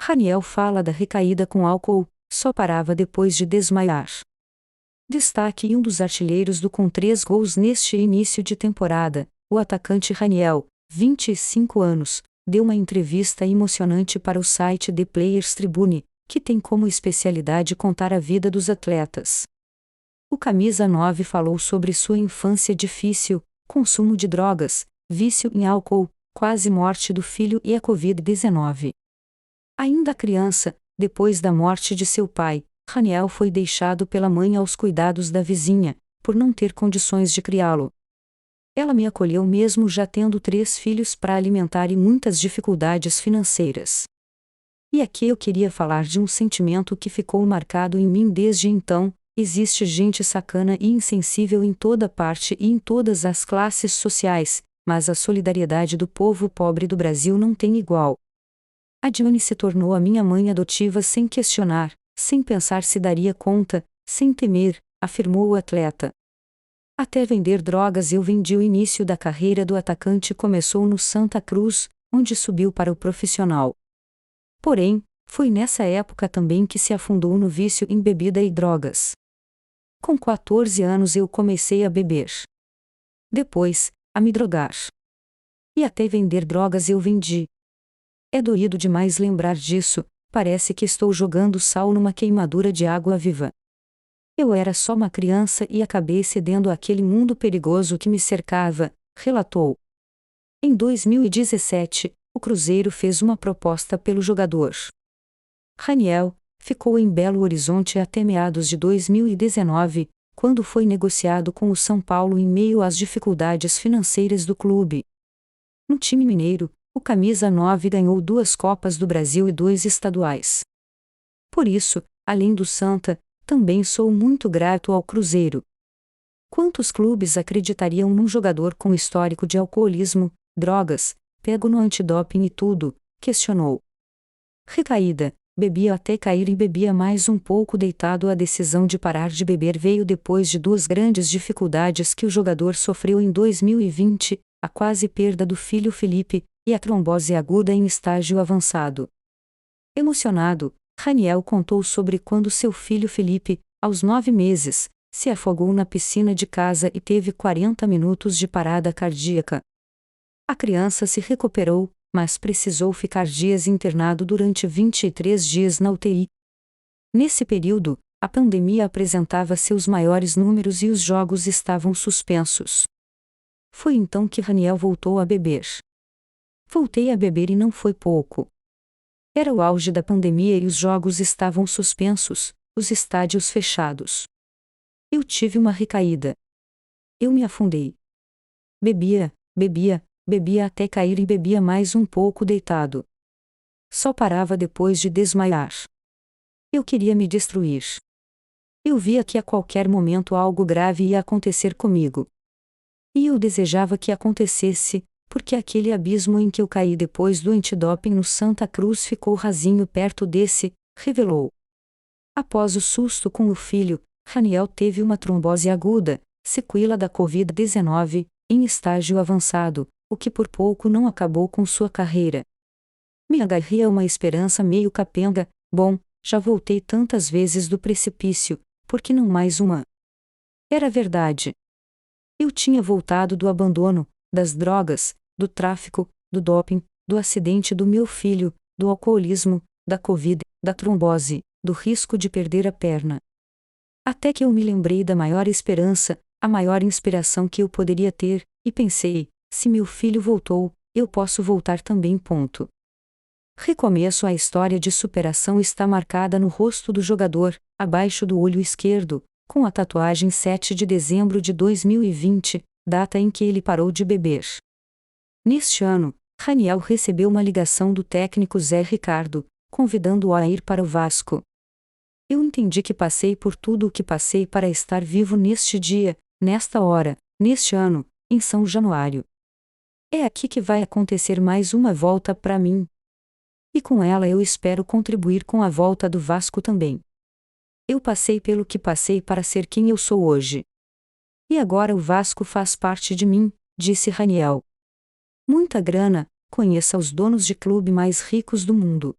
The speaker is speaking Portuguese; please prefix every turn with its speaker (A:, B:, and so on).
A: Raniel fala da recaída com álcool, só parava depois de desmaiar. Destaque e um dos artilheiros com 3 gols neste início de temporada, o atacante Raniel, 25 anos, deu uma entrevista emocionante para o site The Players Tribune, que tem como especialidade contar a vida dos atletas. O camisa 9 falou sobre sua infância difícil, consumo de drogas, vício em álcool, quase morte do filho e a Covid-19. Ainda criança, depois da morte de seu pai, Raniel foi deixado pela mãe aos cuidados da vizinha, por não ter condições de criá-lo. Ela me acolheu mesmo já tendo 3 filhos para alimentar e muitas dificuldades financeiras. E aqui eu queria falar de um sentimento que ficou marcado em mim desde então: existe gente sacana e insensível em toda parte e em todas as classes sociais, mas a solidariedade do povo pobre do Brasil não tem igual. A Dione se tornou a minha mãe adotiva sem questionar, sem pensar se daria conta, sem temer, afirmou o atleta. Até vender drogas eu vendi. O início da carreira do atacante começou no Santa Cruz, onde subiu para o profissional. Porém, foi nessa época também que se afundou no vício em bebida e drogas. Com 14 anos eu comecei a beber. Depois, a me drogar. E até vender drogas eu vendi. É doído demais lembrar disso, parece que estou jogando sal numa queimadura de água viva. Eu era só uma criança e acabei cedendo àquele mundo perigoso que me cercava, relatou. Em 2017, o Cruzeiro fez uma proposta pelo jogador. Raniel ficou em Belo Horizonte até meados de 2019, quando foi negociado com o São Paulo em meio às dificuldades financeiras do clube. No time mineiro, o camisa 9 ganhou 2 Copas do Brasil e 2 estaduais. Por isso, além do Santa, também sou muito grato ao Cruzeiro. Quantos clubes acreditariam num jogador com histórico de alcoolismo, drogas, pego no antidoping e tudo? Questionou. Recaída: bebia até cair e bebia mais um pouco deitado. A decisão de parar de beber veio depois de 2 grandes dificuldades que o jogador sofreu em 2020, a quase perda do filho Felipe, e a trombose aguda em estágio avançado. Emocionado, Raniel contou sobre quando seu filho Felipe, aos 9 meses, se afogou na piscina de casa e teve 40 minutos de parada cardíaca. A criança se recuperou, mas precisou ficar dias internado durante 23 dias na UTI. Nesse período, a pandemia apresentava seus maiores números e os jogos estavam suspensos. Foi então que Raniel voltou a beber. Voltei a beber e não foi pouco. Era o auge da pandemia e os jogos estavam suspensos, os estádios fechados. Eu tive uma recaída. Eu me afundei. Bebia, bebia, bebia até cair e bebia mais um pouco deitado. Só parava depois de desmaiar. Eu queria me destruir. Eu via que a qualquer momento algo grave ia acontecer comigo. E eu desejava que acontecesse, porque aquele abismo em que eu caí depois do antidoping no Santa Cruz ficou rasinho perto desse, revelou. Após o susto com o filho, Raniel teve uma trombose aguda, sequela da Covid-19, em estágio avançado, o que por pouco não acabou com sua carreira. Me agarrei a uma esperança meio capenga: bom, já voltei tantas vezes do precipício, por que não mais uma? Era verdade. Eu tinha voltado do abandono, das drogas, do tráfico, do doping, do acidente do meu filho, do alcoolismo, da Covid, da trombose, do risco de perder a perna. Até que eu me lembrei da maior esperança, a maior inspiração que eu poderia ter, e pensei: se meu filho voltou, eu posso voltar também. Ponto. Recomeço. A história de superação está marcada no rosto do jogador, abaixo do olho esquerdo, com a tatuagem 7 de dezembro de 2020, data em que ele parou de beber. Neste ano, Raniel recebeu uma ligação do técnico Zé Ricardo, convidando-o a ir para o Vasco. Eu entendi que passei por tudo o que passei para estar vivo neste dia, nesta hora, neste ano, em São Januário. É aqui que vai acontecer mais uma volta para mim. E com ela eu espero contribuir com a volta do Vasco também. Eu passei pelo que passei para ser quem eu sou hoje. E agora o Vasco faz parte de mim, disse Raniel. Muita grana, conheça os donos de clube mais ricos do mundo.